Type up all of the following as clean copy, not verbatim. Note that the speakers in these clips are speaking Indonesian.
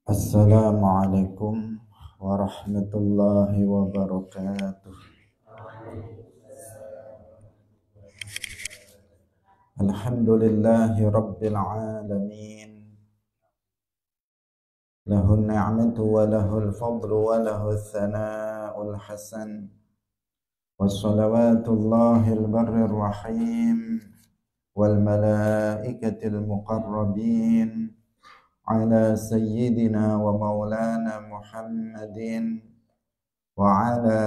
Assalamualaikum warahmatullahi wabarakatuh. Alhamdulillahi rabbil alamin. Lahun ni'matu wa lahul fadlu wa lahul thana'ul hasan. Wassalawatullahil barrir rahim wal malaikatil muqarrabin ala sayyidina wa maulana Muhammadin وعلى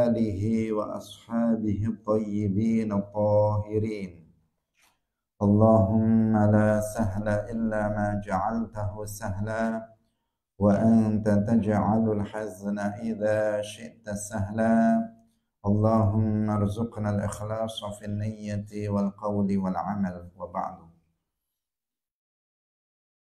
آله وأصحابه الطيبين الطاهرين. اللهم لا سهل إلا ما جعلته سهلا وأنت تجعل الحزن إذا شئت سهلا. اللهم ارزقنا الإخلاص في النية والقول والعمل. وبعد.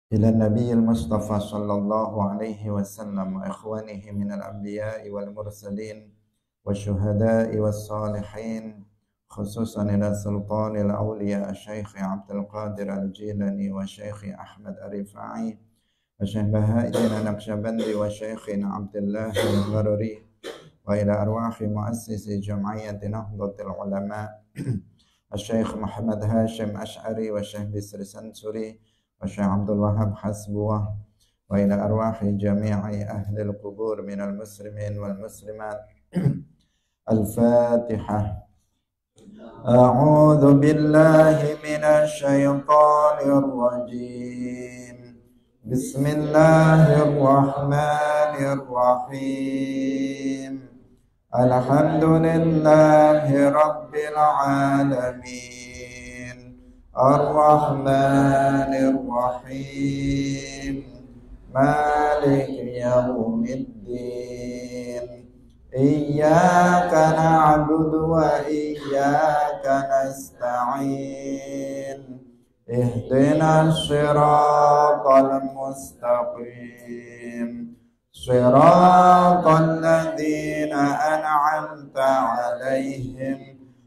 إلى النبي المصطفى صلى الله عليه وسلم وإخوانه من الأنبياء والمرسلين والشهداء والصالحين، خصوصا إلى سلطان الأولياء الشيخ عبد القادر الجيلاني والشيخ أحمد الرفاعي وشيخ بهاء النقشبندي وشيخنا عبد الله الغرري، وإلى أرواح مؤسس جمعية نهضة العلماء الشيخ محمد هاشم أشعري والشيخ بسر سنسري والشيخ عبد الوهاب حسبوه، وإلى أرواح جميع أهل القبور من المسلمين والمسلمات. الفاتحة. أعوذ بالله من الشيطان الرجيم. بسم الله الرحمن الرحيم. الحمد لله رب العالمين الرحمن الرحيم مالك يوم الدين إياك نعبد وإياك نستعين اهدنا الصراط المستقيم صراط الذين أنعمت عليهم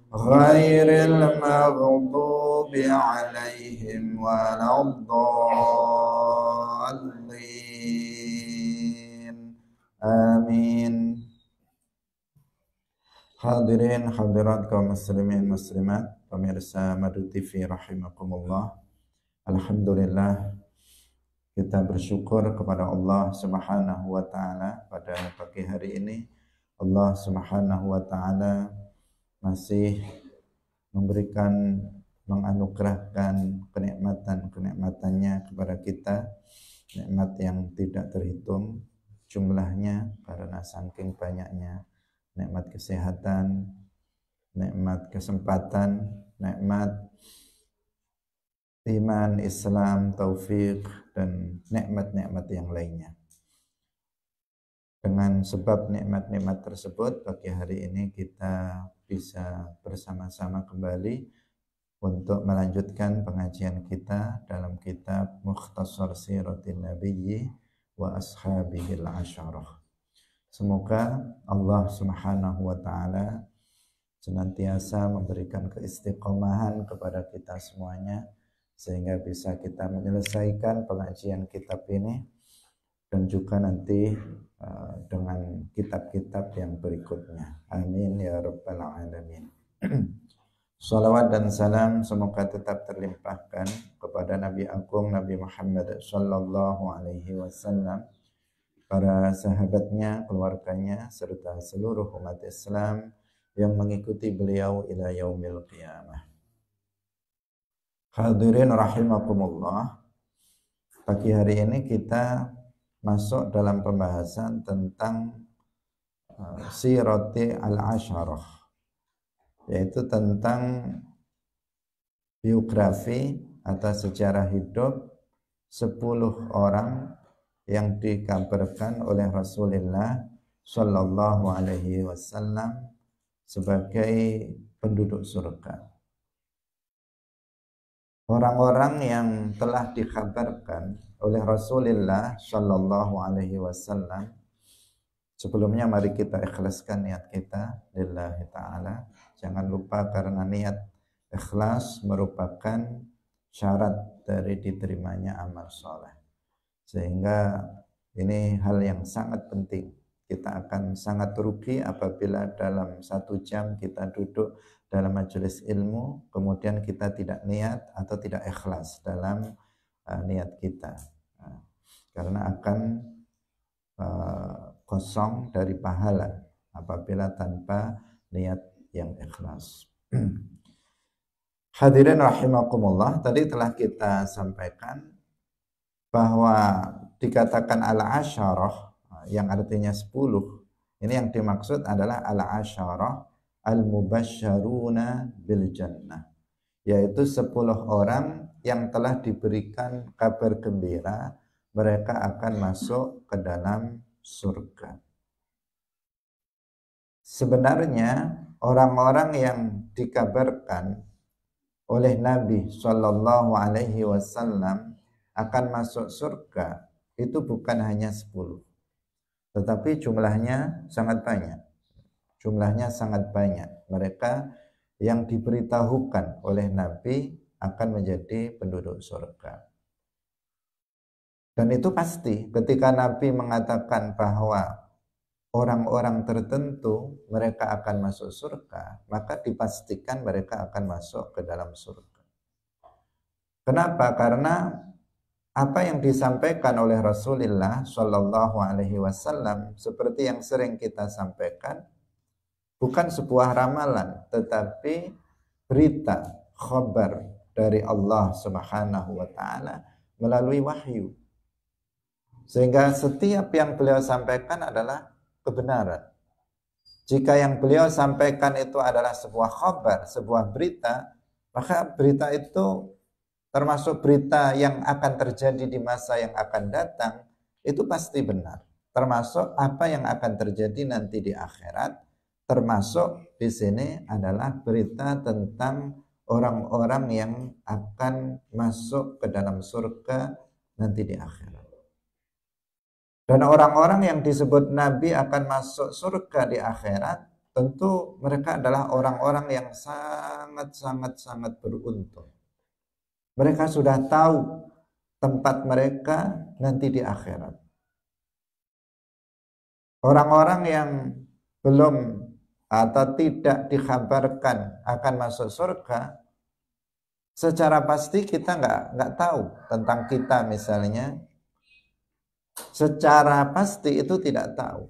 غير المغضوب عليهم ولا الضالين. آمين. Hadirin hadirat kaum muslimin muslimat, pemirsa Madu TV rahimakumullah. Alhamdulillah, kita bersyukur kepada Allah Subhanahu wa taala pada pagi hari ini. Allah Subhanahu wa taala masih memberikan, menganugerahkan kenikmatan-kenikmatannya kepada kita, nikmat yang tidak terhitung jumlahnya karena saking banyaknya, nikmat kesehatan, nikmat kesempatan, nikmat iman, Islam, taufik, dan nikmat-nikmat yang lainnya. Dengan sebab nikmat-nikmat tersebut, pagi hari ini kita bisa bersama-sama kembali untuk melanjutkan pengajian kita dalam kitab Mukhtasar Siratin Nabiyyi wa Ashabihil Asyarah. Semoga Allah Subhanahu wa taala senantiasa memberikan keistiqomahan kepada kita semuanya sehingga bisa kita menyelesaikan pengajian kitab ini dan juga nanti dengan kitab-kitab yang berikutnya. Amin ya rabbal alamin. Salawat dan salam semoga tetap terlimpahkan kepada Nabi Agung Nabi Muhammad sallallahu alaihi wasallam, para sahabatnya, keluarganya, serta seluruh umat Islam yang mengikuti beliau ila yaumil qiyamah. Hadirin rahimakumullah, pagi hari ini kita masuk dalam pembahasan tentang sirati al-asyarah, yaitu tentang biografi atau sejarah hidup 10 orang yang dikabarkan oleh Rasulullah Shallallahu Alaihi Wasallam sebagai penduduk surga. Orang-orang yang telah dikabarkan oleh Rasulullah Shallallahu Alaihi Wasallam, sebelumnya mari kita ikhlaskan niat kita lillahi ta'ala. Jangan lupa karena niat ikhlas merupakan syarat dari diterimanya amal soleh. Sehingga Ini hal yang sangat penting. Kita akan sangat rugi apabila dalam 1 jam kita duduk dalam majelis ilmu, kemudian kita tidak niat atau tidak ikhlas dalam niat kita. Karena akan kosong dari pahala apabila tanpa niat yang ikhlas. Hadirin rahimakumullah, tadi telah kita sampaikan bahwa dikatakan al-asyarah yang artinya 10. Ini yang dimaksud adalah al-asyarah al-mubasysyaruna bil jannah, yaitu 10 orang yang telah diberikan kabar gembira mereka akan masuk ke dalam surga. Sebenarnya orang-orang yang dikabarkan oleh Nabi Shallallahu Alaihi Wasallam akan masuk surga itu bukan hanya 10, tetapi jumlahnya sangat banyak. Jumlahnya sangat banyak mereka yang diberitahukan oleh Nabi akan menjadi penduduk surga. Dan itu pasti ketika Nabi mengatakan bahwa orang-orang tertentu mereka akan masuk surga, maka dipastikan mereka akan masuk ke dalam surga. Kenapa? Karena apa yang disampaikan oleh Rasulullah Shallallahu Alaihi Wasallam seperti yang sering kita sampaikan bukan sebuah ramalan, tetapi berita, khabar dari Allah Subhanahu Wa Taala melalui wahyu. Sehingga setiap yang beliau sampaikan adalah kebenaran. Jika yang beliau sampaikan itu adalah sebuah khabar, sebuah berita, maka berita itu termasuk berita yang akan terjadi di masa yang akan datang, itu pasti benar. Termasuk apa yang akan terjadi nanti di akhirat, termasuk di sini adalah berita tentang orang-orang yang akan masuk ke dalam surga nanti di akhirat. Dan orang-orang yang disebut Nabi akan masuk surga di akhirat, tentu mereka adalah orang-orang yang sangat beruntung. Mereka sudah tahu tempat mereka nanti di akhirat. Orang-orang yang belum atau tidak dikabarkan akan masuk surga, secara pasti kita nggak tahu tentang kita misalnya. Secara pasti itu tidak tahu.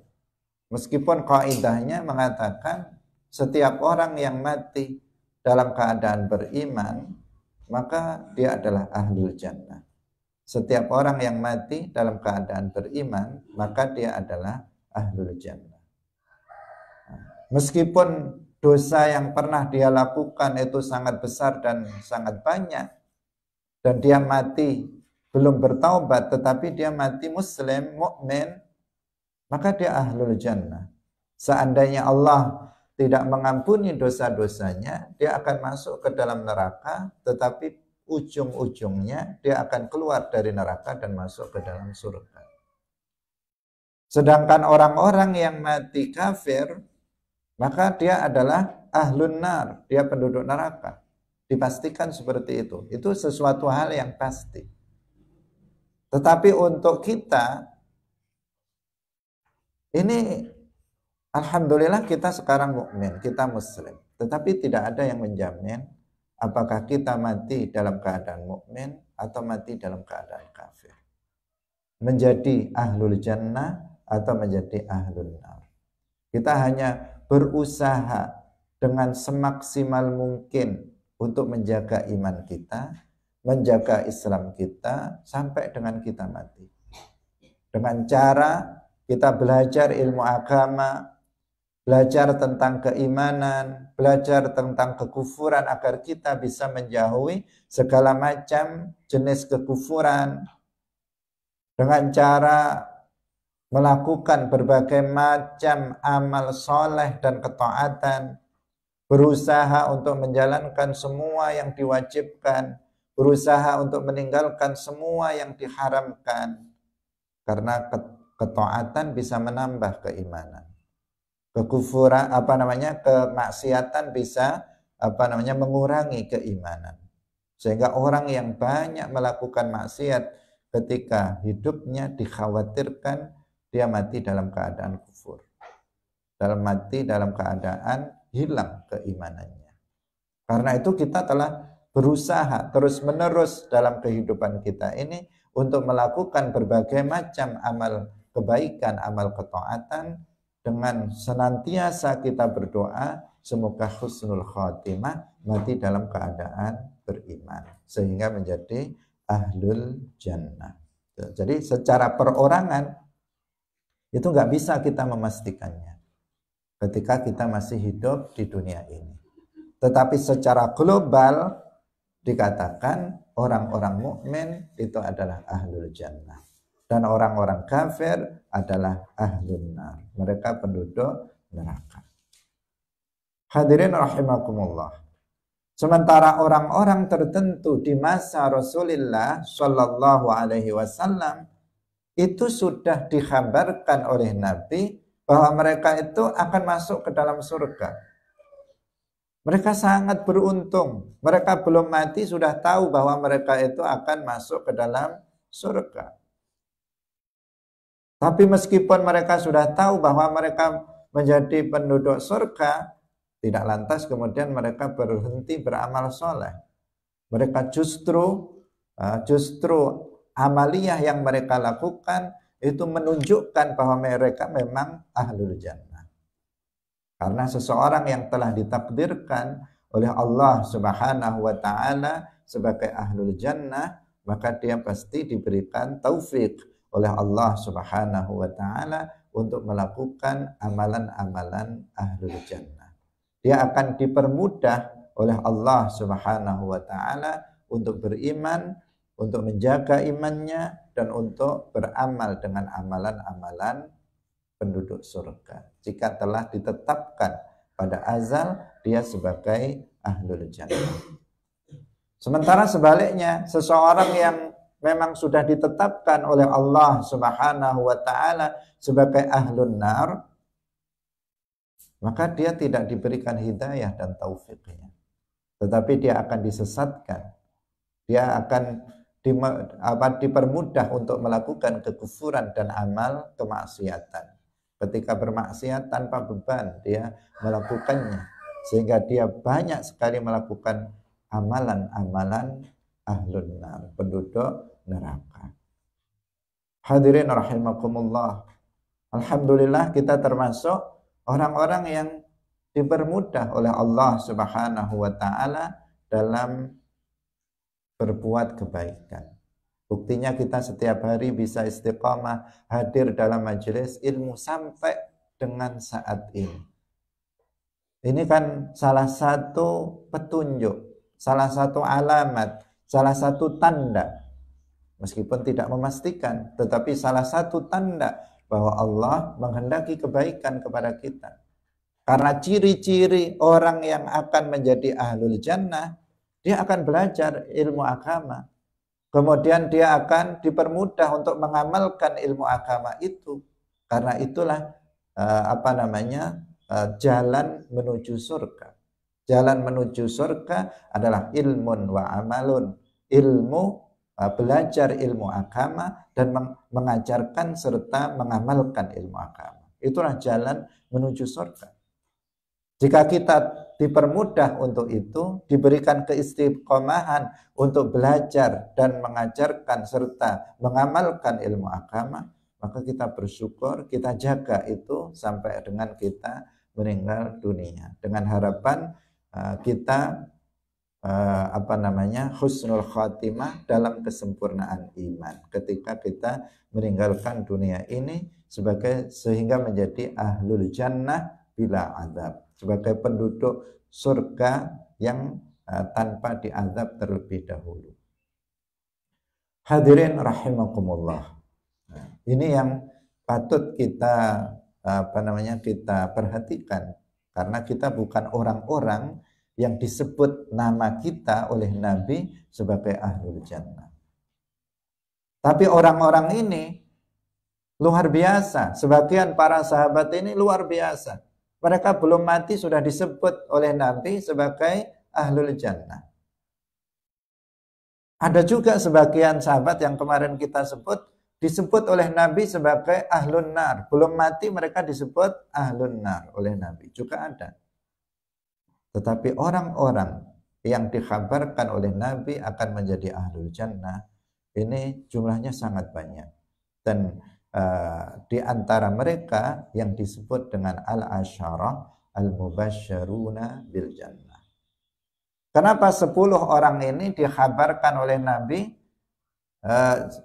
Meskipun kaidahnya mengatakan setiap orang yang mati dalam keadaan beriman, maka dia adalah ahlul jannah. Setiap orang yang mati dalam keadaan beriman, maka dia adalah ahlul jannah. Meskipun dosa yang pernah dia lakukan itu sangat besar dan sangat banyak, dan dia mati belum bertaubat, tetapi dia mati muslim, mukmin, maka dia ahlul jannah. Seandainya Allah tidak mengampuni dosa-dosanya, dia akan masuk ke dalam neraka, tetapi ujung-ujungnya dia akan keluar dari neraka dan masuk ke dalam surga. Sedangkan orang-orang yang mati kafir, maka dia adalah ahlun nar, dia penduduk neraka. Dipastikan seperti itu. Itu sesuatu hal yang pasti. Tetapi untuk kita, ini alhamdulillah kita sekarang mukmin, kita muslim. Tetapi tidak ada yang menjamin apakah kita mati dalam keadaan mukmin atau mati dalam keadaan kafir. Menjadi ahlul jannah atau menjadi ahlul nar. Kita hanya berusaha dengan semaksimal mungkin untuk menjaga iman kita, menjaga Islam kita sampai dengan kita mati. Dengan cara kita belajar ilmu agama, belajar tentang keimanan, belajar tentang kekufuran agar kita bisa menjauhi segala macam jenis kekufuran. Dengan cara melakukan berbagai macam amal soleh dan ketaatan, berusaha untuk menjalankan semua yang diwajibkan, berusaha untuk meninggalkan semua yang diharamkan, karena ketaatan bisa menambah keimanan. Kekufuran kemaksiatan bisa mengurangi keimanan. Sehingga orang yang banyak melakukan maksiat ketika hidupnya dikhawatirkan dia mati dalam keadaan kufur, mati dalam keadaan hilang keimanannya. Karena itu kita telah berusaha terus-menerus dalam kehidupan kita ini untuk melakukan berbagai macam amal kebaikan, amal ketaatan, dengan senantiasa kita berdoa semoga husnul khatimah, mati dalam keadaan beriman sehingga menjadi ahlul jannah. Jadi secara perorangan itu nggak bisa kita memastikannya ketika kita masih hidup di dunia ini. Tetapi secara global dikatakan orang-orang mukmin itu adalah ahlul jannah dan orang-orang kafir adalah ahlun nar. Mereka penduduk neraka. Hadirin rahimakumullah. Sementara orang-orang tertentu di masa Rasulullah Shallallahu Alaihi Wasallam itu sudah dikhabarkan oleh Nabi bahwa mereka itu akan masuk ke dalam surga. Mereka sangat beruntung. Mereka belum mati sudah tahu bahwa mereka itu akan masuk ke dalam surga. Tapi meskipun mereka sudah tahu bahwa mereka menjadi penduduk surga, tidak lantas kemudian mereka berhenti beramal soleh. Mereka justru amaliyah yang mereka lakukan itu menunjukkan bahwa mereka memang ahlul jannah. Karena seseorang yang telah ditakdirkan oleh Allah Subhanahu wa taala sebagai ahlul jannah, maka dia pasti diberikan taufik oleh Allah Subhanahu wa taala untuk melakukan amalan-amalan ahlul jannah. Dia akan dipermudah oleh Allah Subhanahu wa taala untuk beriman, untuk menjaga imannya dan untuk beramal dengan amalan-amalan penduduk surga. Jika telah ditetapkan pada azal dia sebagai ahlul jannah. Sementara sebaliknya, seseorang yang memang sudah ditetapkan oleh Allah Subhanahu wa taala sebagai ahlun nar, maka dia tidak diberikan hidayah dan taufiknya. Tetapi dia akan disesatkan. Dia akan dipermudah untuk melakukan kekufuran dan amal kemaksiatan. Ketika bermaksiat tanpa beban dia melakukannya, sehingga dia banyak sekali melakukan amalan-amalan ahlun nar, penduduk neraka. Hadirin rahimakumullah. Alhamdulillah kita termasuk orang-orang yang dipermudah oleh Allah Subhanahu wa taala dalam berbuat kebaikan. Buktinya kita setiap hari bisa istiqamah hadir dalam majelis ilmu sampai dengan saat ini. Ini kan salah satu petunjuk, salah satu alamat, salah satu tanda. Meskipun tidak memastikan, tetapi salah satu tanda bahwa Allah menghendaki kebaikan kepada kita. Karena ciri-ciri orang yang akan menjadi ahlul jannah, dia akan belajar ilmu agama. Kemudian dia akan dipermudah untuk mengamalkan ilmu agama itu. Karena itulah jalan menuju surga. Jalan menuju surga adalah ilmun wa amalun. Ilmu, belajar ilmu agama dan mengajarkan serta mengamalkan ilmu agama. Itulah jalan menuju surga. Jika kita dipermudah untuk itu, diberikan keistiqomahan untuk belajar dan mengajarkan serta mengamalkan ilmu agama, maka kita bersyukur, kita jaga itu sampai dengan kita meninggal dunia. Dengan harapan kita husnul khatimah dalam kesempurnaan iman ketika kita meninggalkan dunia ini sehingga menjadi ahlul jannah bila azab, sebagai penduduk surga yang tanpa diazab terlebih dahulu. Hadirin rahimakumullah. Ini yang patut kita kita perhatikan, karena kita bukan orang-orang yang disebut nama kita oleh Nabi sebagai ahlul jannah. Tapi orang-orang ini luar biasa. Sebagian para sahabat ini luar biasa. Mereka belum mati sudah disebut oleh Nabi sebagai ahlul jannah. Ada juga sebagian sahabat yang kemarin kita sebut, disebut oleh Nabi sebagai ahlun nar. Belum mati mereka disebut ahlun nar oleh Nabi. Juga ada. Tetapi orang-orang yang dikhabarkan oleh Nabi akan menjadi ahlul jannah, ini jumlahnya sangat banyak. Dan di antara mereka yang disebut dengan al-asyarah al-mubasysyaruna bil jannah. Kenapa 10 orang ini dikhabarkan oleh Nabi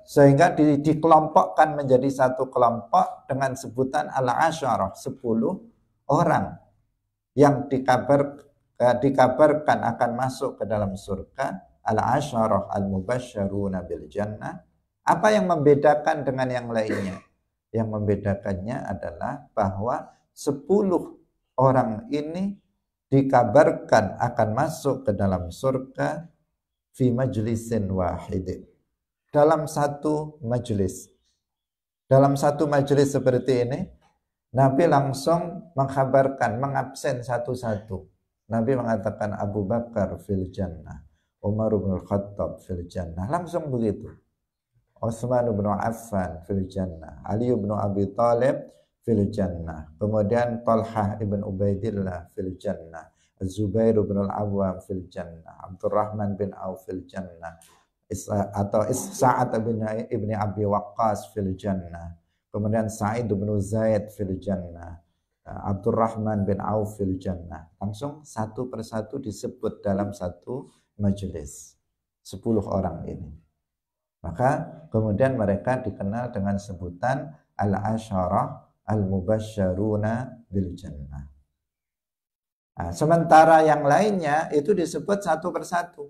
sehingga dikelompokkan menjadi satu kelompok dengan sebutan al-asyarah, 10 orang yang dikabarkan akan masuk ke dalam surga, al-asyarah al-mubasysyaruna bil jannah. Apa yang membedakan dengan yang lainnya? Yang membedakannya adalah bahwa 10 orang ini dikabarkan akan masuk ke dalam surga fi majlisin wahidin, dalam satu majelis. Dalam satu majelis seperti ini, Nabi langsung mengkabarkan, mengabsen satu-satu. Nabi mengatakan Abu Bakar fil jannah, Umar bin Khattab fil jannah, langsung begitu. Utsman bin Affan fil jannah, Ali bin Abi Thalib fil jannah, kemudian Talhah ibn Ubaidillah fil jannah, Zubair bin Al-Awwam fil jannah, Abdurrahman bin Auf fil jannah, Sa'ad ibn Abi Waqqas fil jannah, kemudian Sa'id bin Zaid fil jannah, Abdurrahman bin Auf fil jannah. Langsung satu persatu disebut dalam satu majelis, 10 orang ini. Maka kemudian mereka dikenal dengan sebutan al-asyarah al-mubasysyaruna bil jannah. Nah, sementara yang lainnya itu disebut satu persatu.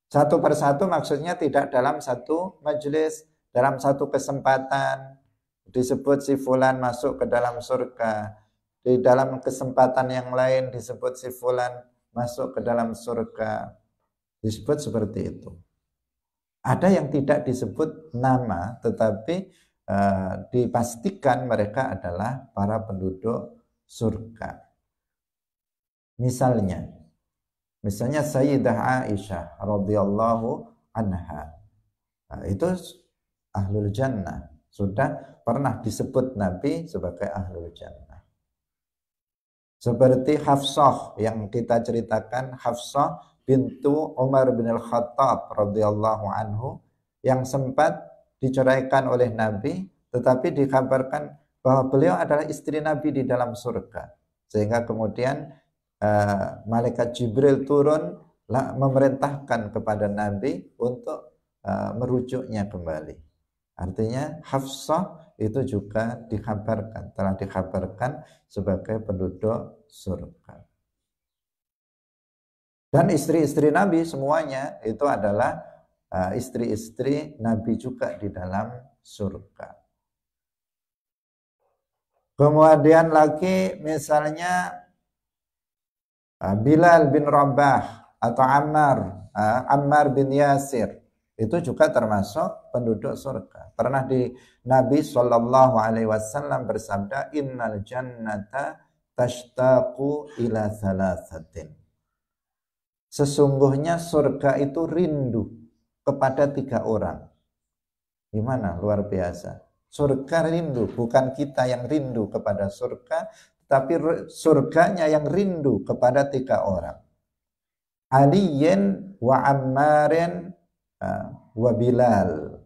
Satu persatu maksudnya tidak dalam satu majelis, dalam satu kesempatan. Disebut si fulan masuk ke dalam surga. Di dalam kesempatan yang lain disebut si fulan masuk ke dalam surga. Disebut seperti itu. Ada yang tidak disebut nama, tetapi dipastikan mereka adalah para penduduk surga. Misalnya Sayyidah Aisyah radhiyallahu anha, itu ahlul jannah, sudah pernah disebut Nabi sebagai ahlul jannah. Seperti Hafsah yang kita ceritakan, Hafsah bintu Umar bin Al-Khattab radhiyallahu anhu, yang sempat diceraikan oleh Nabi, tetapi dikabarkan bahwa beliau adalah istri Nabi di dalam surga. Sehingga kemudian malaikat Jibril turun memerintahkan kepada Nabi untuk merujuknya kembali. Artinya Hafsah itu juga telah dikabarkan sebagai penduduk surga. Dan istri-istri Nabi semuanya itu adalah istri-istri Nabi juga di dalam surga. Kemudian lagi misalnya Bilal bin Rabah atau Ammar bin Yasir, itu juga termasuk penduduk surga. Pernah Nabi SAW bersabda, innal jannata tashtaqu ila thalathatin. Sesungguhnya surga itu rindu kepada 3 orang. Gimana? Luar biasa. Surga rindu, bukan kita yang rindu kepada surga, tapi surganya yang rindu kepada 3 orang. Aliyin wa Ammarin wa Bilal.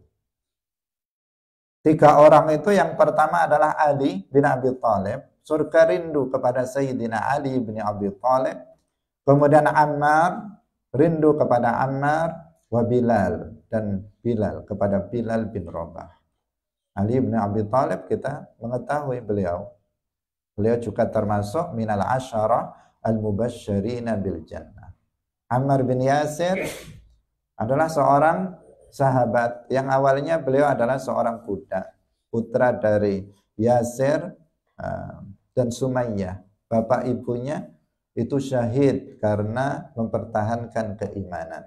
3 orang itu yang pertama adalah Ali bin Abi Thalib. Surga rindu kepada Sayyidina Ali bin Abi Thalib. Kemudian Ammar, rindu kepada Ammar, wa Bilal, dan Bilal kepada Bilal bin Rabah. Ali bin Abi Thalib kita mengetahui beliau juga termasuk minal asyarah al-mubasysyirina bil jannah. Ammar bin Yasir adalah seorang sahabat yang awalnya beliau adalah seorang budak, putra dari Yasir dan Sumayyah. Bapak ibunya itu syahid karena mempertahankan keimanan.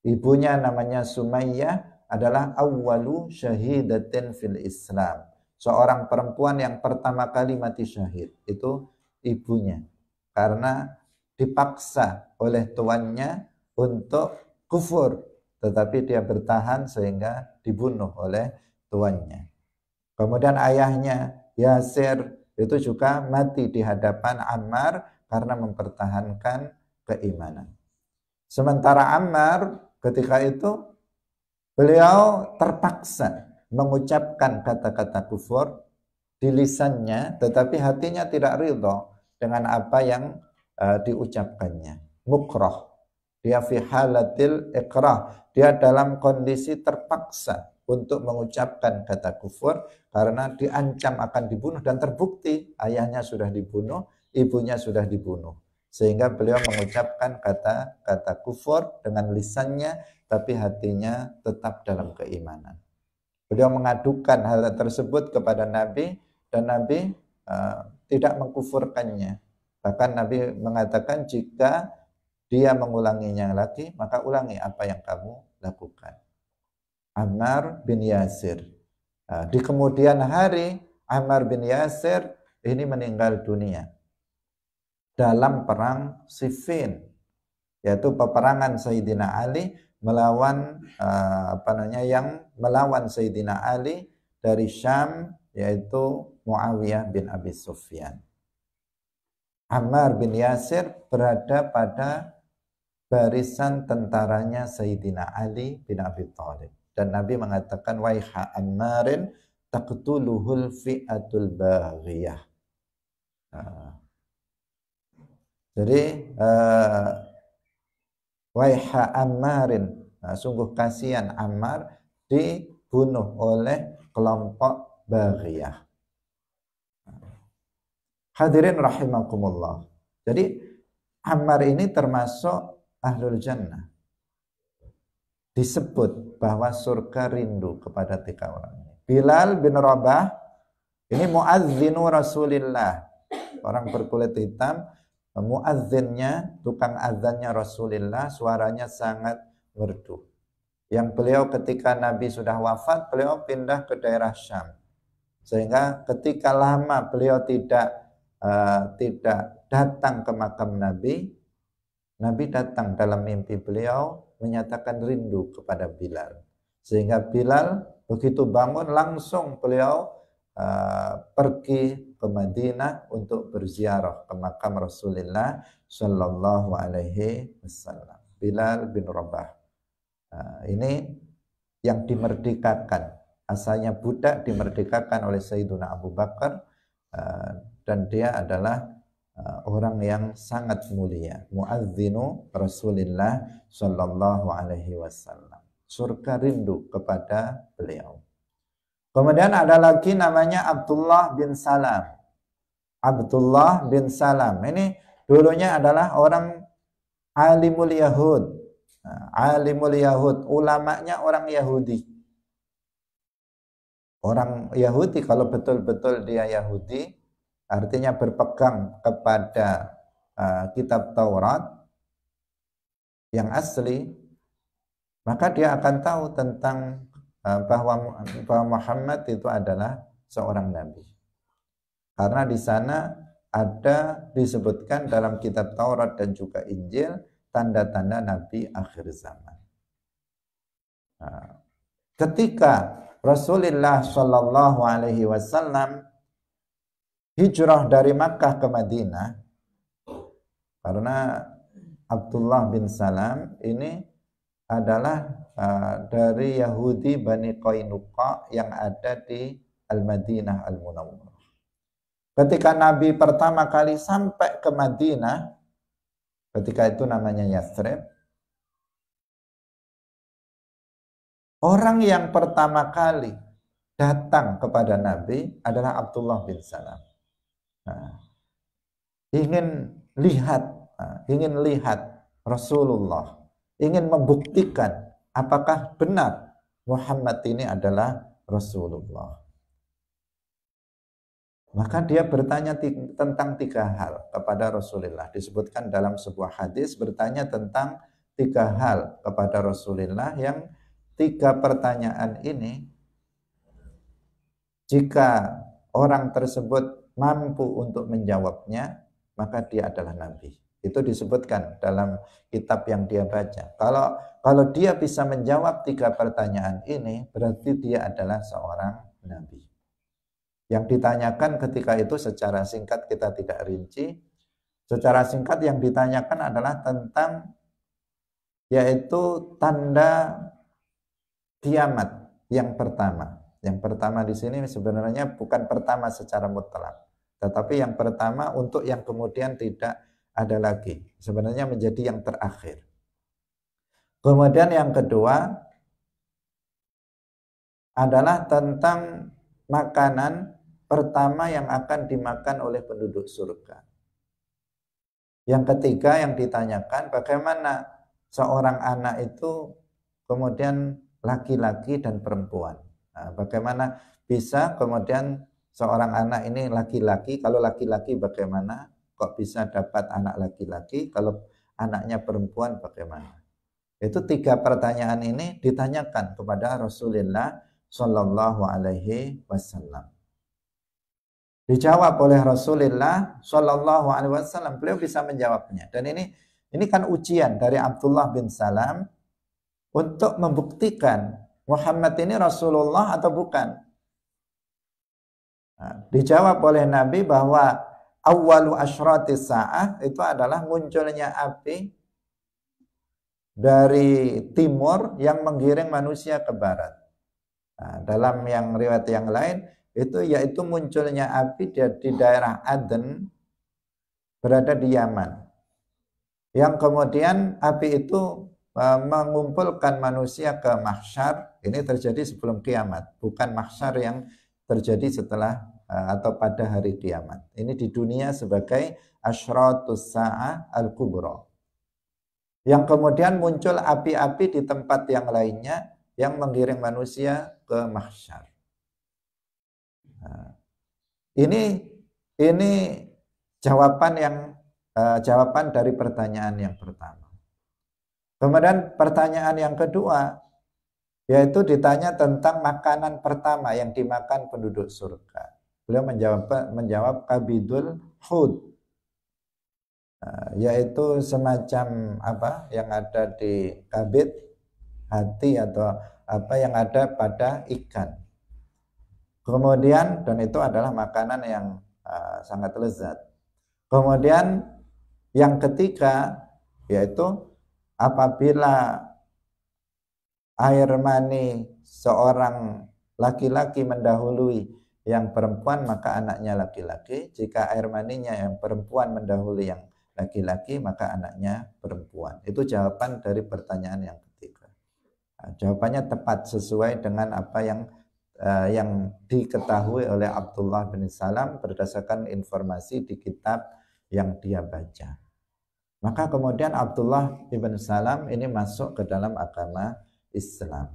Ibunya namanya Sumayyah adalah awwalu syahidatin fil Islam. Seorang perempuan yang pertama kali mati syahid. Itu ibunya. Karena dipaksa oleh tuannya untuk kufur tetapi dia bertahan sehingga dibunuh oleh tuannya. Kemudian ayahnya Yasir itu juga mati di hadapan Ammar karena mempertahankan keimanan. Sementara Ammar ketika itu beliau terpaksa mengucapkan kata-kata kufur di lisannya, tetapi hatinya tidak ridho dengan apa yang diucapkannya. Mukrah. Dia fi halatil ikrah. Dia dalam kondisi terpaksa untuk mengucapkan kata kufur karena diancam akan dibunuh dan terbukti ayahnya sudah dibunuh, ibunya sudah dibunuh. Sehingga beliau mengucapkan kata-kata kufur dengan lisannya, tapi hatinya tetap dalam keimanan. Beliau mengadukan hal tersebut kepada Nabi dan Nabi tidak mengkufurkannya. Bahkan Nabi mengatakan jika dia mengulanginya lagi, maka ulangi apa yang kamu lakukan. Ammar bin Yasir. Di kemudian hari, Ammar bin Yasir ini meninggal dunia dalam perang Siffin, yaitu peperangan Sayyidina Ali melawan yang melawan Sayyidina Ali dari Syam, yaitu Muawiyah bin Abi Sufyan. Ammar bin Yasir berada pada barisan tentaranya Sayyidina Ali bin Abi Thalib. Dan Nabi mengatakan, waiha Ammarin taqtuluhul fi'atul baghiyah. Jadi waiha Ammarin, sungguh kasihan Ammar dibunuh oleh kelompok baghiyah. Hadirin rahimakumullah. Jadi Ammar ini termasuk ahlul jannah. Disebut bahwa surga rindu kepada 3 orang ini. Bilal bin Rabah ini muadzinu Rasulillah, orang berkulit hitam, muazzinnya, tukang azannya Rasulullah, suaranya sangat merdu. Yang beliau ketika Nabi sudah wafat, beliau pindah ke daerah Syam. Sehingga ketika lama beliau tidak datang ke makam Nabi, Nabi datang dalam mimpi beliau menyatakan rindu kepada Bilal. Sehingga Bilal begitu bangun langsung beliau pergi ke Madinah untuk berziarah ke makam Rasulullah Shallallahu Alaihi Wasallam. Bilal bin Rabah ini yang dimerdekakan, asalnya budak dimerdekakan oleh Sayyiduna Abu Bakar, dan dia adalah orang yang sangat mulia, muadzinu Rasulullah Shallallahu Alaihi Wasallam. Surga rindu kepada beliau. Kemudian ada lagi namanya Abdullah bin Salam. Abdullah bin Salam ini dulunya adalah orang alimul Yahud. Alimul Yahud, ulamanya orang Yahudi. Orang Yahudi kalau betul-betul dia Yahudi, artinya berpegang kepada kitab Taurat yang asli, maka dia akan tahu tentang bahwa Muhammad itu adalah seorang nabi. Karena di sana ada disebutkan dalam kitab Taurat dan juga Injil tanda-tanda nabi akhir zaman. Ketika Rasulullah Shallallahu Alaihi Wasallam hijrah dari Makkah ke Madinah, karena Abdullah bin Salam ini adalah dari Yahudi Bani Qainuqa yang ada di Al-Madinah Al-Munawwarah. Ketika Nabi pertama kali sampai ke Madinah, ketika itu namanya Yathrib, orang yang pertama kali datang kepada Nabi adalah Abdullah bin Salam. Ingin lihat Rasulullah, ingin membuktikan apakah benar Muhammad ini adalah Rasulullah. Maka dia bertanya tentang 3 hal kepada Rasulullah. Disebutkan dalam sebuah hadis bertanya tentang 3 hal kepada Rasulullah, yang 3 pertanyaan ini jika orang tersebut mampu untuk menjawabnya, maka dia adalah nabi. Itu disebutkan dalam kitab yang dia baca. Kalau dia bisa menjawab 3 pertanyaan ini, berarti dia adalah seorang nabi. Yang ditanyakan ketika itu secara singkat, kita tidak rinci. Secara singkat yang ditanyakan adalah tentang yaitu tanda kiamat yang pertama. Yang pertama di sini sebenarnya bukan pertama secara mutlak, tetapi yang pertama untuk yang kemudian tidak ada lagi. Sebenarnya menjadi yang terakhir. Kemudian yang kedua adalah tentang makanan pertama yang akan dimakan oleh penduduk surga. Yang ketiga yang ditanyakan bagaimana seorang anak itu kemudian laki-laki dan perempuan. Nah, bagaimana bisa kemudian seorang anak ini laki-laki, kalau laki-laki bagaimana? Kok bisa dapat anak laki-laki? Kalau anaknya perempuan bagaimana? Itu 3 pertanyaan ini ditanyakan kepada Rasulullah Shallallahu Alaihi Wasallam. Dijawab oleh Rasulullah Shallallahu Alaihi Wasallam. Beliau bisa menjawabnya. Dan ini kan ujian dari Abdullah bin Salam untuk membuktikan Muhammad ini Rasulullah atau bukan. Nah, dijawab oleh Nabi bahwa awwalu asyratis sa'ah itu adalah munculnya api dari timur yang menggiring manusia ke barat. Nah, dalam yang riwayat yang lain itu yaitu munculnya api di daerah Aden berada di Yaman. Yang kemudian api itu mengumpulkan manusia ke mahsyar. Ini terjadi sebelum kiamat, bukan mahsyar yang terjadi setelah atau pada hari kiamat. Ini di dunia sebagai asyratus sa'ah al-kubra. Yang kemudian muncul api-api di tempat yang lainnya yang menggiring manusia ke mahsyar. Nah, ini jawaban dari pertanyaan yang pertama. Kemudian pertanyaan yang kedua yaitu ditanya tentang makanan pertama yang dimakan penduduk surga. Beliau menjawab kabidul hud, yaitu semacam apa yang ada di kabid, hati atau apa yang ada pada ikan. Kemudian dan itu adalah makanan yang sangat lezat. Kemudian yang ketiga yaitu apabila air mani seorang laki-laki mendahului yang perempuan maka anaknya laki-laki. Jika air maninya yang perempuan mendahului yang laki-laki maka anaknya perempuan. Itu jawaban dari pertanyaan yang ketiga. Nah, jawabannya tepat sesuai dengan apa yang diketahui oleh Abdullah bin Salam berdasarkan informasi di kitab yang dia baca. Maka kemudian Abdullah bin Salam ini masuk ke dalam agama Islam.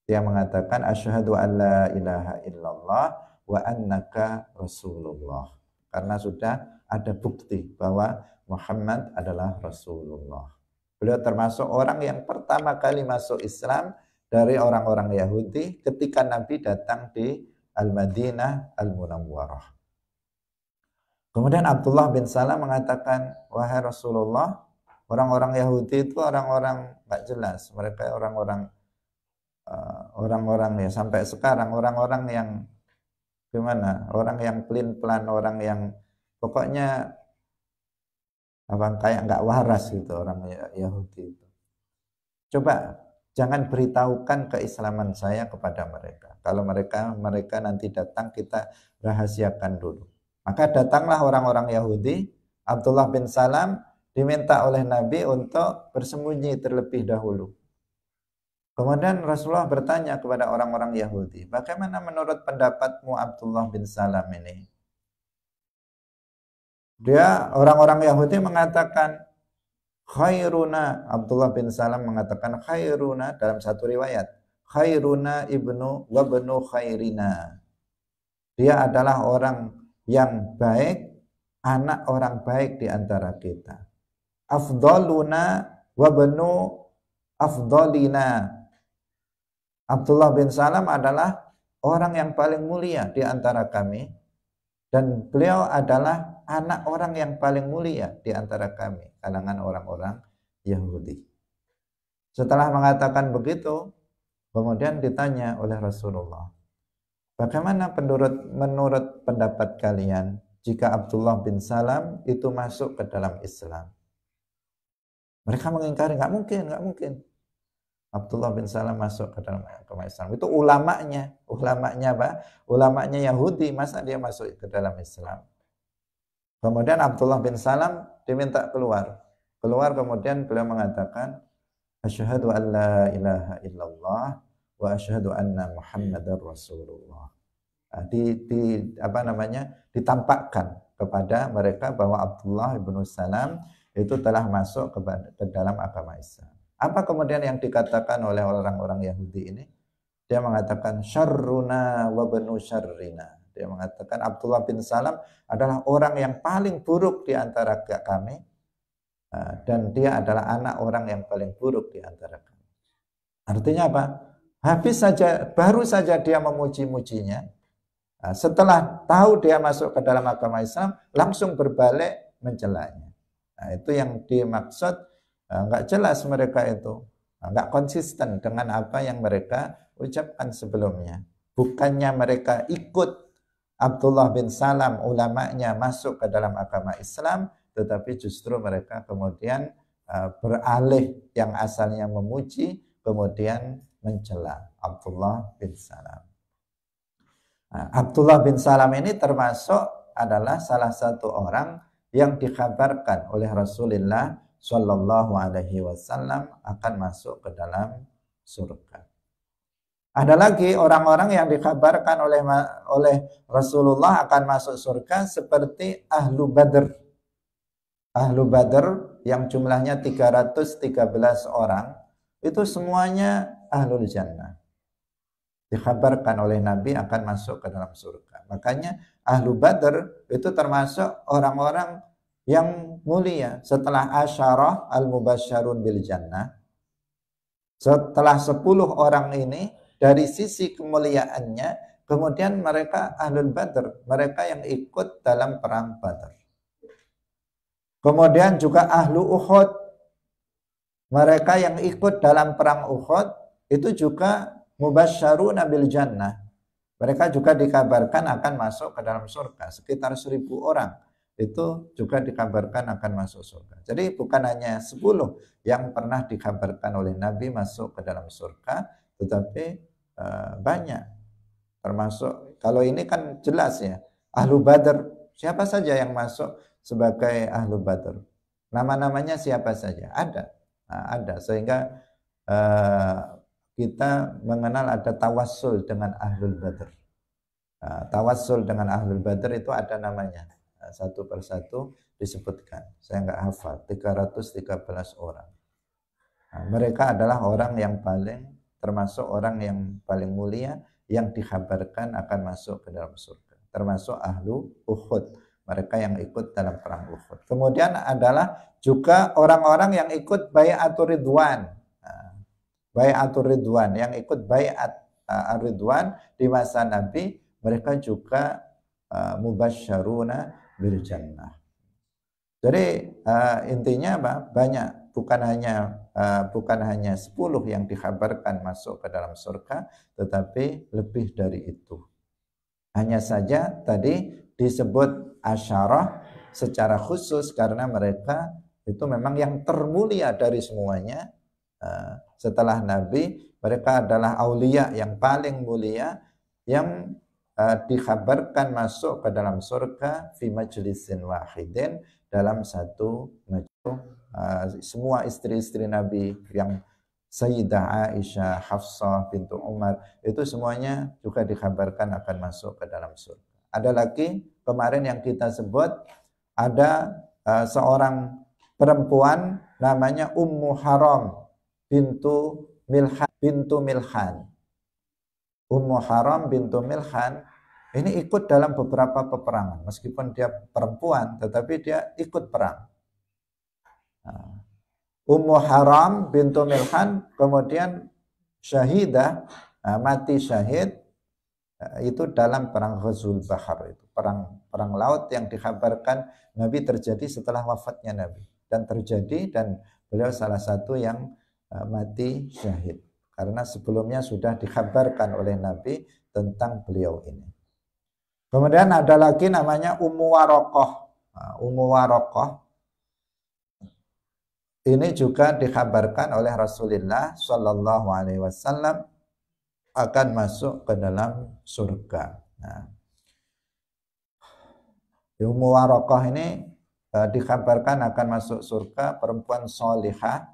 Dia mengatakan asyhadu an la ilaha illallah wa annaka rasulullah. Karena sudah ada bukti bahwa Muhammad adalah Rasulullah. Beliau termasuk orang yang pertama kali masuk Islam dari orang-orang Yahudi ketika Nabi datang di Al-Madinah Al-Munawwarah. Kemudian Abdullah bin Salam mengatakan, wahai Rasulullah, orang-orang Yahudi itu orang-orang nggak jelas. Mereka orang-orang ya sampai sekarang orang-orang yang gimana? Orang yang pelin-pelan, orang yang pokoknya kayak nggak waras gitu orang Yahudi itu. Coba jangan beritahukan keislaman saya kepada mereka. Kalau mereka nanti datang kita rahasiakan dulu. Maka datanglah orang-orang Yahudi, Abdullah bin Salam diminta oleh Nabi untuk bersembunyi terlebih dahulu. Kemudian Rasulullah bertanya kepada orang-orang Yahudi, bagaimana menurut pendapatmu Abdullah bin Salam ini? Orang-orang Yahudi mengatakan, khairuna, Abdullah bin Salam mengatakan khairuna dalam satu riwayat, khairuna ibnu wabnu khairina. Dia adalah orang yang baik, anak orang baik di antara kita. Afdaluna wabnu afdalina. Abdullah bin Salam adalah orang yang paling mulia di antara kami dan beliau adalah anak orang yang paling mulia di antara kami, kalangan orang-orang Yahudi. Setelah mengatakan begitu, kemudian ditanya oleh Rasulullah, bagaimana menurut pendapat kalian jika Abdullah bin Salam itu masuk ke dalam Islam? Mereka mengingkari, nggak mungkin. Abdullah bin Salam masuk ke dalam agama Islam. Itu ulamanya apa? Ulamanya Yahudi, masa dia masuk ke dalam Islam? Kemudian Abdullah bin Salam diminta keluar. Keluar kemudian beliau mengatakan, asyhadu an la ilaha illallah wa asyhadu anna Muhammadar Rasulullah. Ditampakkan kepada mereka bahwa Abdullah bin Salam itu telah masuk ke dalam agama Islam. Apa kemudian yang dikatakan oleh orang-orang Yahudi ini? Dia mengatakan syarruna wa banu syarrina. Dia mengatakan Abdullah bin Salam adalah orang yang paling buruk di antara kami, dan dia adalah anak orang yang paling buruk di antara kami. Artinya apa? Baru saja dia memuji-mujinya. Setelah tahu dia masuk ke dalam agama Islam, langsung berbalik mencelanya. Itu yang dimaksud, nggak jelas mereka itu, nggak konsisten dengan apa yang mereka ucapkan sebelumnya. Bukannya mereka ikut Abdullah bin Salam, ulamanya, masuk ke dalam agama Islam, tetapi justru mereka kemudian beralih, yang asalnya memuji, kemudian mencela Abdullah bin Salam. Abdullah bin Salam ini termasuk adalah salah satu orang yang dikabarkan oleh Rasulullah Shallallahu Alaihi Wasallam akan masuk ke dalam surga. Ada lagi orang-orang yang dikabarkan oleh Rasulullah akan masuk surga seperti Ahlu Badr. Ahlu Badr yang jumlahnya 313 orang, itu semuanya Ahlul Jannah. Dikabarkan oleh Nabi akan masuk ke dalam surga. Makanya Ahlu Badr itu termasuk orang-orang yang mulia. Setelah Asyarah al-Mubasysyarun bil Jannah, setelah 10 orang ini, dari sisi kemuliaannya, kemudian mereka Ahlul Badr, mereka yang ikut dalam perang Badr. Kemudian juga Ahlu Uhud, mereka yang ikut dalam perang Uhud, itu juga Mubasysyaruna bil Jannah. Mereka juga dikabarkan akan masuk ke dalam surga. Sekitar 1000 orang itu juga dikabarkan akan masuk surga. Jadi bukan hanya 10 yang pernah dikabarkan oleh Nabi masuk ke dalam surga, tetapi banyak. Termasuk, kalau ini kan jelas ya, Ahlu Badr, siapa saja yang masuk sebagai Ahlu Badr. Nama-namanya siapa saja? Ada. Ada. Sehingga kita mengenal ada tawassul dengan Ahlul Badr. Tawassul dengan Ahlul Badr itu ada namanya. Satu persatu disebutkan. Saya nggak hafal. 313 orang. Mereka adalah orang yang termasuk orang yang paling mulia yang dikabarkan akan masuk ke dalam surga. Termasuk Ahlu Uhud. Mereka yang ikut dalam perang Uhud. Kemudian adalah juga orang-orang yang ikut Bai'atur Ridwan. Bai'atur Ridwan, yang ikut Bai'at Ridwan di masa Nabi, mereka juga Mubasysyaruna bil Jannah. Jadi intinya apa? Banyak, bukan hanya 10 yang dikabarkan masuk ke dalam surga, tetapi lebih dari itu. Hanya saja tadi disebut asyarah secara khusus karena mereka itu memang yang termulia dari semuanya. Setelah Nabi, mereka adalah aulia yang paling mulia yang dikabarkan masuk ke dalam surga fi majlisin wahidin, dalam satu majlis. Semua istri-istri Nabi yang Sayyidah Aisyah, Hafsah bintu Umar, itu semuanya juga dikabarkan akan masuk ke dalam surga. Ada lagi kemarin yang kita sebut, ada seorang perempuan namanya Ummu Haram bintu Milhan. Ummu Haram bintu Milhan ini ikut dalam beberapa peperangan. Meskipun dia perempuan, tetapi dia ikut perang. Ummu Haram bintu Milhan kemudian syahidah, mati syahid Itu dalam perang Ghazul Bahar, itu perang laut yang dikabarkan Nabi terjadi setelah wafatnya Nabi, dan terjadi, dan beliau salah satu yang mati syahid karena sebelumnya sudah dikabarkan oleh Nabi tentang beliau ini. Kemudian ada lagi namanya Ummu Warokoh. Ummu Warokoh ini juga dikabarkan oleh Rasulullah Shallallahu Alaihi Wasallam akan masuk ke dalam surga. Nah, Ummu Warokoh ini dikabarkan akan masuk surga, perempuan solihah,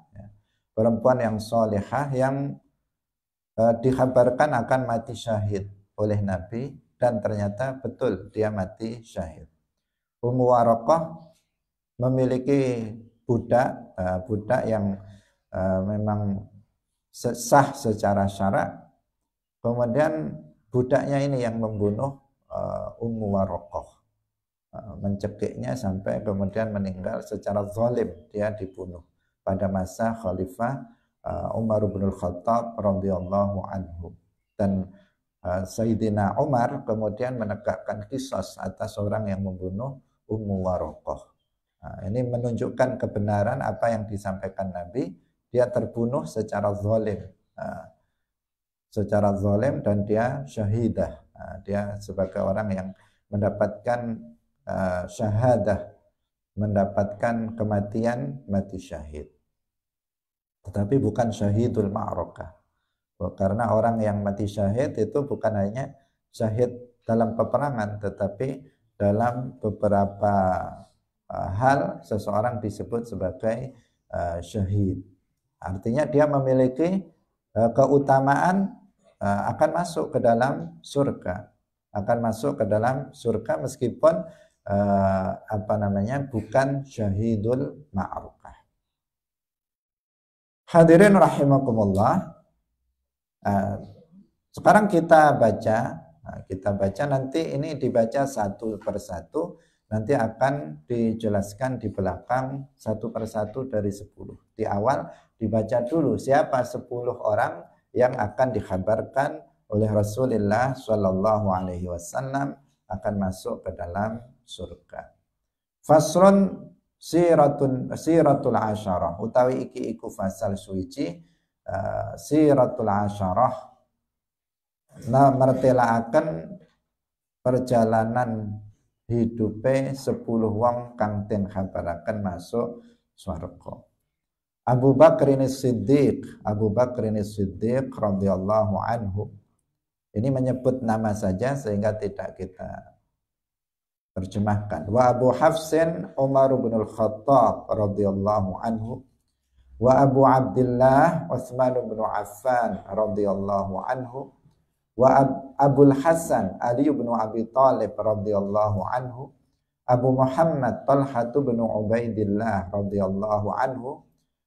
perempuan yang solihah yang dikabarkan akan mati syahid oleh Nabi, dan ternyata betul dia mati syahid. Ummu Warokoh memiliki budak yang memang sah secara syarak. Kemudian budaknya ini yang membunuh Ummu Warokoh, mencekiknya sampai kemudian meninggal secara zalim. Dia dibunuh pada masa Khalifah Umar bin Khattab radhiyallahu anhu, dan Sayyidina Umar kemudian menegakkan qisas atas orang yang membunuh Ummu Warokoh. Ini menunjukkan kebenaran apa yang disampaikan Nabi. Dia terbunuh secara zalim dan dia syahidah. Dia sebagai orang yang mendapatkan syahadah, mendapatkan kematian, mati syahid. Tetapi bukan syahidul ma'rakah. Karena orang yang mati syahid itu bukan hanya syahid dalam peperangan, tetapi dalam beberapa hal seseorang disebut sebagai syahid. Artinya dia memiliki keutamaan akan masuk ke dalam surga, meskipun bukan syahidul ma'rakah. Hadirin rahimakumullah. Sekarang kita baca nanti ini dibaca satu persatu, nanti akan dijelaskan di belakang satu persatu dari 10. Di awal dibaca dulu siapa 10 orang yang akan dikabarkan oleh Rasulullah Shallallahu Alaihi Wasallam akan masuk ke dalam surga. Faslun siratul asyarah, utawi iki iku fasal suci siratul asyarah, mertelaaken perjalanan hidupe 10 wong kang den khabaraken masuk swarga. Abu Bakr Siddiq radhiyallahu anhu. Ini menyebut nama saja sehingga tidak kita terjemahkan. Wa Abu Hafsin Umar bin Al-Khattab radhiyallahu anhu. Wa Abu Abdullah Utsman bin Affan radhiyallahu anhu. Wa Abul Hasan Ali bin Abi Thalib radhiyallahu anhu. Abu Muhammad Talhah bin Ubaidillah radhiyallahu anhu.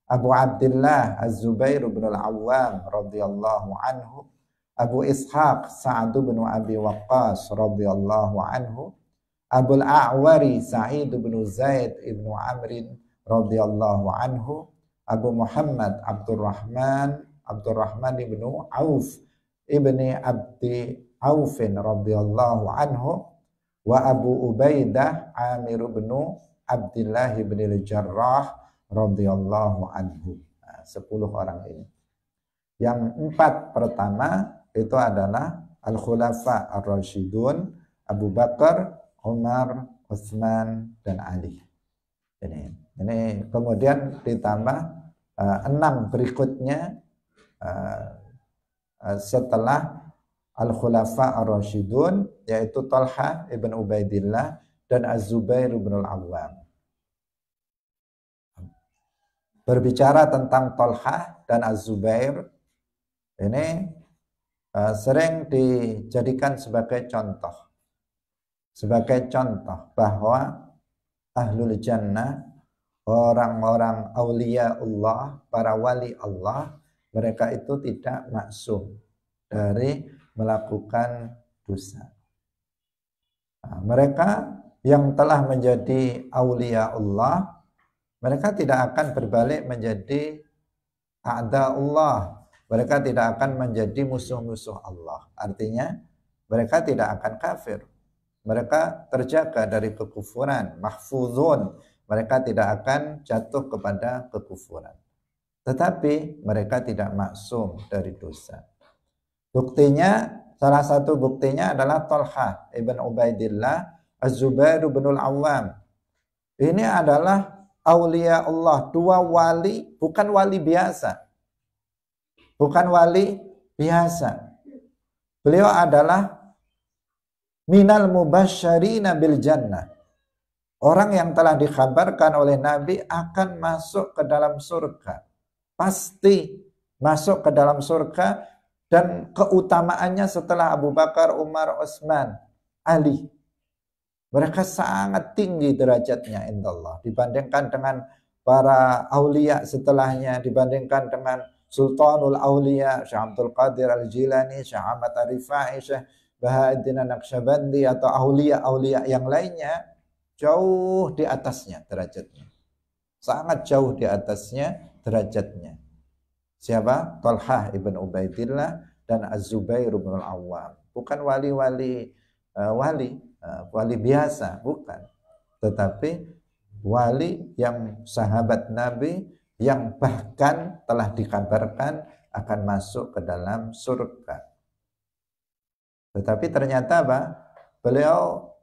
Abu Abdullah Az-Zubair bin Al-Awwam radhiyallahu anhu. Abu Ishaq Sa'ad bin Abi Waqqas radhiyallahu anhu. Abul A'wari Sa'id bin Zaid bin Amr radhiyallahu anhu. Abu Muhammad Abdurrahman bin Auf ibni Abdi Aufin radhiyallahu anhu. Wa Abu Ubaidah Amir bin Abdullah bin Al-Jarrah radhiyallahu anhu. 10 orang ini. Yang 4 pertama itu adalah Al-Khulafa Ar-Rasyidun, Abu Bakar, Umar, Utsman, dan Ali. Ini kemudian ditambah 6 berikutnya setelah Al-Khulafa Ar-Rasyidun, yaitu Talha ibn Ubaidillah dan Az-Zubair ibn Al-Awwam. Berbicara tentang Talha dan Az-Zubair, ini sering dijadikan sebagai contoh bahwa ahlul jannah, orang-orang aulia Allah, para wali Allah, mereka itu tidak maksum dari melakukan dosa. Mereka yang telah menjadi aulia Allah, mereka tidak akan berbalik menjadi a'da Allah. Mereka tidak akan menjadi musuh-musuh Allah. Artinya mereka tidak akan kafir. Mereka terjaga dari kekufuran, mahfuzun. Mereka tidak akan jatuh kepada kekufuran. Tetapi mereka tidak maksum dari dosa. Buktinya, salah satu buktinya adalah Talha ibn Ubaidillah Az-Zubair bin Al-Awwam. Ini adalah aulia Allah, dua wali, bukan wali biasa. Bukan wali biasa. Beliau adalah minal mubasysyirina bil jannah. Orang yang telah dikabarkan oleh Nabi akan masuk ke dalam surga. Pasti masuk ke dalam surga, dan keutamaannya setelah Abu Bakar, Umar, Utsman, Ali. Mereka sangat tinggi derajatnya indallah dibandingkan dengan para aulia setelahnya, dibandingkan dengan Sultanul Aulia, Syekh Abdul Qadir Al-Jilani, Syekh Ahmad Ar-Rifai, Syekh Bahauddin Naqsyabandi, atau aulia-aulia yang lainnya, jauh di atasnya derajatnya. Sangat jauh di atasnya derajatnya. Siapa? Talha ibn Ubaidillah dan Az-Zubair bin Al-Awwam. Bukan wali-wali wali biasa, bukan. Tetapi wali yang sahabat Nabi, yang bahkan telah dikabarkan akan masuk ke dalam surga. Tetapi ternyata apa? Beliau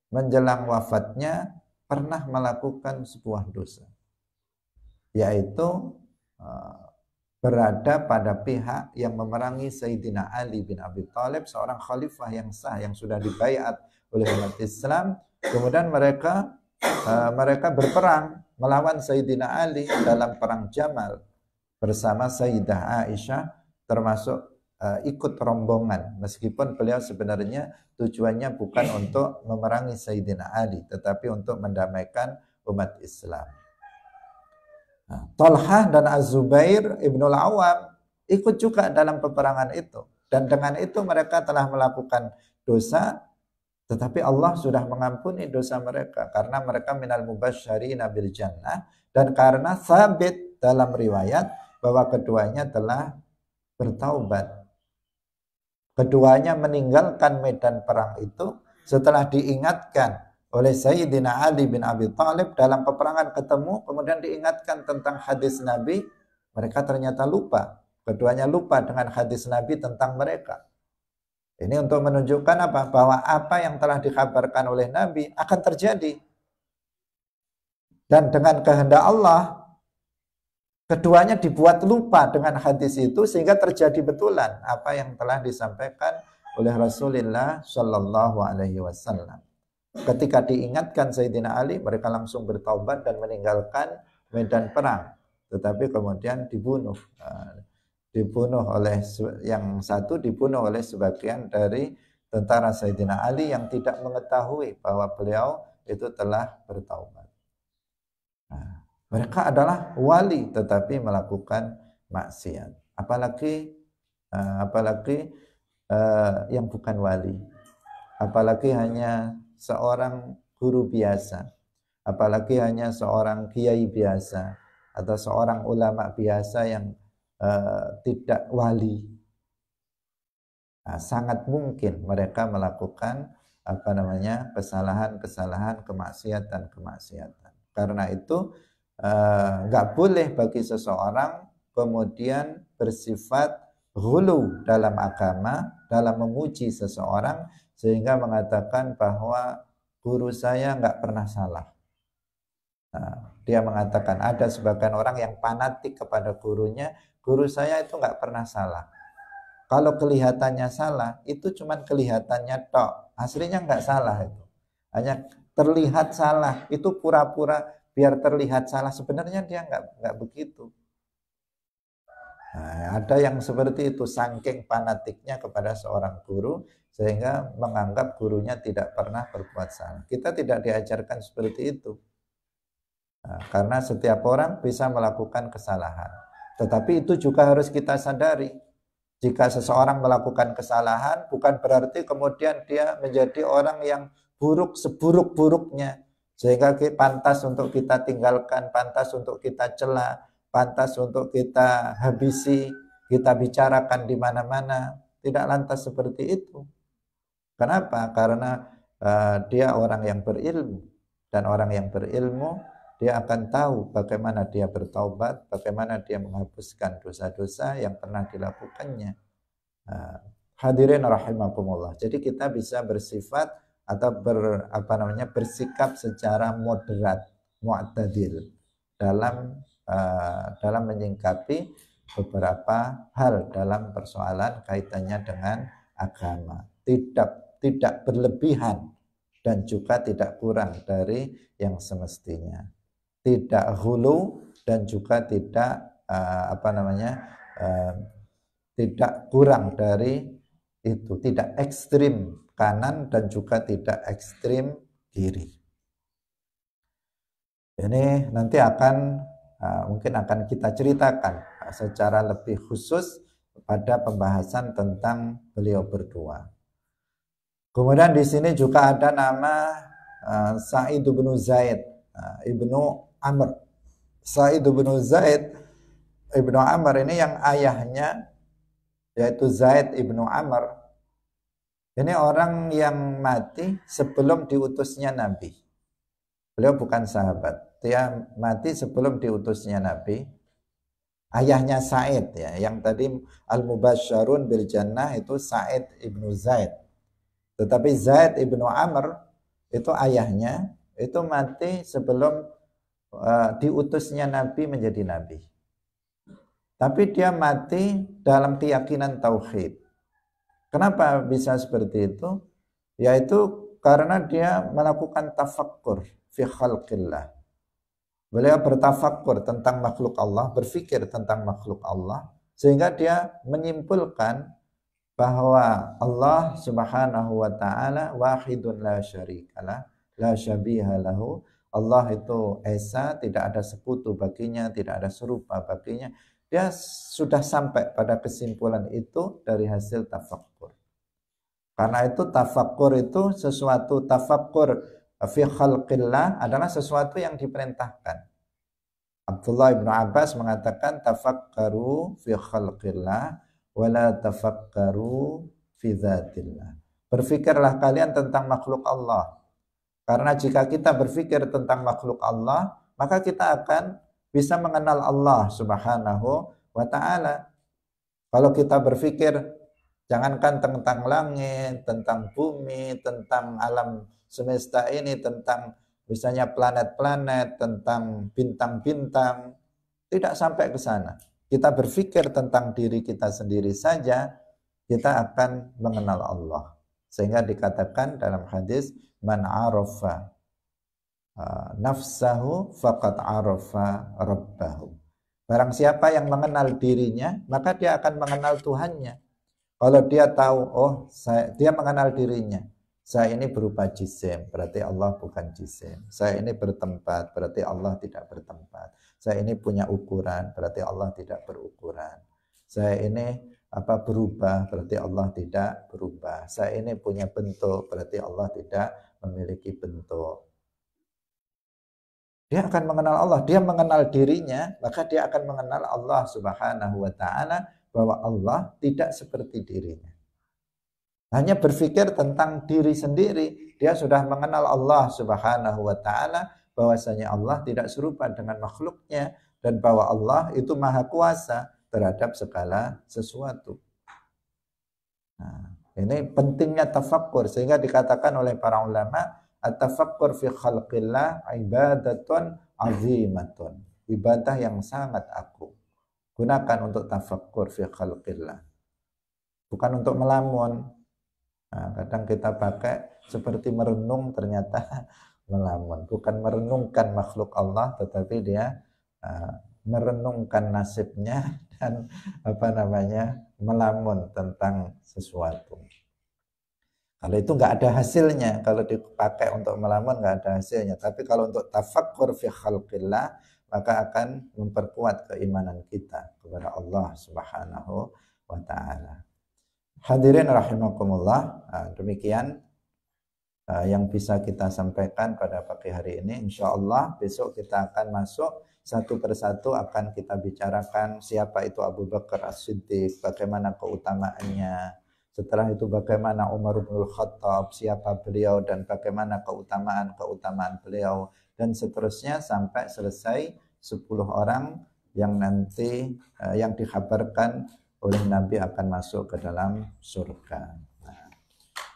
menjelang wafatnya pernah melakukan sebuah dosa, yaitu berada pada pihak yang memerangi Sayyidina Ali bin Abi Thalib, seorang khalifah yang sah yang sudah dibaiat oleh umat Islam. Kemudian mereka berperang melawan Sayyidina Ali dalam perang Jamal bersama Sayyidah Aisyah, termasuk ikut rombongan, meskipun beliau sebenarnya tujuannya bukan untuk memerangi Sayyidina Ali, tetapi untuk mendamaikan umat Islam. Talha dan Az-Zubair ibnul Awam ikut juga dalam peperangan itu, dan dengan itu mereka telah melakukan dosa, tetapi Allah sudah mengampuni dosa mereka karena mereka minal mubasysyirina bil jannah, dan karena sabit dalam riwayat bahwa keduanya telah bertaubat. Keduanya meninggalkan medan perang itu setelah diingatkan oleh Sayyidina Ali bin Abi Thalib dalam peperangan ketemu, kemudian diingatkan tentang hadis Nabi, mereka ternyata lupa. Keduanya lupa dengan hadis Nabi tentang mereka. Ini untuk menunjukkan apa? Bahwa apa yang telah dikabarkan oleh Nabi akan terjadi. Dan dengan kehendak Allah, keduanya dibuat lupa dengan hadis itu, sehingga terjadi betulan apa yang telah disampaikan oleh Rasulullah Shallallahu Alaihi Wasallam. Ketika diingatkan Sayyidina Ali, mereka langsung bertaubat dan meninggalkan medan perang. Tetapi kemudian dibunuh oleh yang satu, dibunuh oleh sebagian dari tentara Sayyidina Ali yang tidak mengetahui bahwa beliau itu telah bertaubat. Mereka adalah wali tetapi melakukan maksiat. Apalagi yang bukan wali. Apalagi hanya seorang guru biasa, apalagi hanya seorang kiai biasa atau seorang ulama biasa yang tidak wali. Sangat mungkin mereka melakukan kesalahan-kesalahan, kemaksiatan. Karena itu nggak boleh bagi seseorang kemudian bersifat ghulu dalam agama, dalam memuji seseorang, sehingga mengatakan bahwa guru saya nggak pernah salah. Dia mengatakan ada sebagian orang yang fanatik kepada gurunya, guru saya itu nggak pernah salah. Kalau kelihatannya salah, itu cuma kelihatannya tok, aslinya nggak salah itu. Hanya terlihat salah, itu pura-pura biar terlihat salah, sebenarnya dia nggak begitu. Ada yang seperti itu, saking fanatiknya kepada seorang guru sehingga menganggap gurunya tidak pernah berbuat salah. Kita tidak diajarkan seperti itu. Karena setiap orang bisa melakukan kesalahan. Tetapi itu juga harus kita sadari. Jika seseorang melakukan kesalahan, bukan berarti kemudian dia menjadi orang yang buruk seburuk-buruknya, sehingga pantas untuk kita tinggalkan, pantas untuk kita cela, pantas untuk kita habisi, kita bicarakan di mana-mana. Tidak lantas seperti itu. Kenapa? Karena dia orang yang berilmu, dan orang yang berilmu dia akan tahu bagaimana dia bertaubat, bagaimana dia menghapuskan dosa-dosa yang pernah dilakukannya. Hadirin rahimakumullah. Jadi kita bisa bersifat atau bersikap secara moderat, mu'tadil dalam menyingkapi beberapa hal dalam persoalan kaitannya dengan agama. Tidak berlebihan dan juga tidak kurang dari yang semestinya. Tidak hulu dan juga tidak tidak kurang dari itu, tidak ekstrim kanan dan juga tidak ekstrim kiri. Ini nanti mungkin akan kita ceritakan secara lebih khusus pada pembahasan tentang beliau berdua. Kemudian di sini juga ada nama Sa'id bin Zaid ibnu Amr. Sa'id bin Zaid ibnu Amr ini yang ayahnya yaitu Zaid ibnu Amr. Ini orang yang mati sebelum diutusnya Nabi. Beliau bukan sahabat. Dia mati sebelum diutusnya Nabi. Ayahnya Sa'id ya, yang tadi al-mubasysyarun bil jannah itu Sa'id ibnu Zaid. Tetapi Zaid ibnu Amr itu ayahnya itu mati sebelum diutusnya Nabi menjadi Nabi. Tapi dia mati dalam keyakinan tauhid. Kenapa bisa seperti itu? Yaitu karena dia melakukan tafakkur fi khalqillah. Beliau bertafakkur tentang makhluk Allah, berpikir tentang makhluk Allah, sehingga dia menyimpulkan bahwa Allah Subhanahu wa taala wahidun la syarikalah, la syabiha lahu. Allah itu esa, tidak ada sekutu baginya, tidak ada serupa baginya. Dia sudah sampai pada kesimpulan itu dari hasil tafakkur. Karena itu tafakkur itu sesuatu, tafakkur fi khalqillah adalah sesuatu yang diperintahkan. Abdullah bin Abbas mengatakan tafakkaru fi khalqillah wala tafakkaru fi dzatillah. Berfikirlah kalian tentang makhluk Allah. Karena jika kita berfikir tentang makhluk Allah, maka kita akan bisa mengenal Allah Subhanahu wa ta'ala. Kalau kita berpikir jangankan tentang langit, tentang bumi, tentang alam semesta ini, tentang misalnya planet-planet, tentang bintang-bintang, tidak sampai ke sana. Kita berpikir tentang diri kita sendiri saja, kita akan mengenal Allah. Sehingga dikatakan dalam hadis, man arafa nafsahu faqad arafa rabbahu. Barang siapa yang mengenal dirinya, maka dia akan mengenal Tuhannya. Kalau dia tahu, dia mengenal dirinya. Saya ini berupa jisim, berarti Allah bukan jisim. Saya ini bertempat, berarti Allah tidak bertempat. Saya ini punya ukuran, berarti Allah tidak berukuran. Saya ini berubah, berarti Allah tidak berubah. Saya ini punya bentuk, berarti Allah tidak memiliki bentuk. Dia akan mengenal Allah, dia mengenal dirinya, maka dia akan mengenal Allah Subhanahu wa ta'ala, bahwa Allah tidak seperti dirinya. Hanya berpikir tentang diri sendiri, dia sudah mengenal Allah Subhanahu wa ta'ala, bahwasanya Allah tidak serupa dengan makhluknya, dan bahwa Allah itu maha kuasa terhadap segala sesuatu. Nah, ini pentingnya tafakkur, sehingga dikatakan oleh para ulama, at-tafakkur fi khalqillah ibadatun azimatun. Ibadah yang sangat agung. Gunakan untuk tafakkur fi khalqillah. Bukan untuk melamun. Nah, kadang kita pakai seperti merenung, ternyata melamun. Bukan merenungkan makhluk Allah, tetapi dia merenungkan nasibnya dan melamun tentang sesuatu. Kalau itu nggak ada hasilnya, kalau dipakai untuk melamun nggak ada hasilnya. Tapi kalau untuk tafakkur fi khalqillah, maka akan memperkuat keimanan kita kepada Allah Subhanahu wa ta'ala. Hadirin rahimakumullah, demikian yang bisa kita sampaikan pada pagi hari ini. Insya Allah besok kita akan masuk satu persatu, akan kita bicarakan siapa itu Abu Bakar As-Siddiq, bagaimana keutamaannya, Setelah itu bagaimana Umar bin Khattab, siapa beliau dan bagaimana keutamaan beliau dan seterusnya sampai selesai 10 orang yang nanti yang dikabarkan oleh Nabi akan masuk ke dalam surga.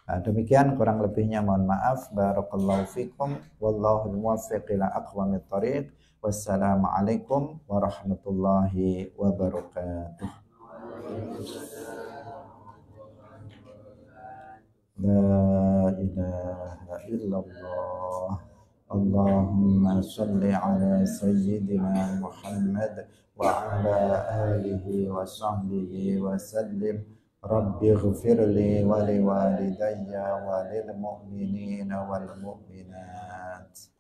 Nah, demikian kurang lebihnya mohon maaf. Barakallahu fikum wallahu muwaffiq ila aqwamit thoriq. Wassalamualaikum warahmatullahi wabarakatuh. La ilaha illallah. Allahumma salli ala sayyidina Muhammad wa ala alihi wa sahbihi wa sallim. Rabbi ghfirli wa liwalidayya wa lil mu'minina wal mu'minat.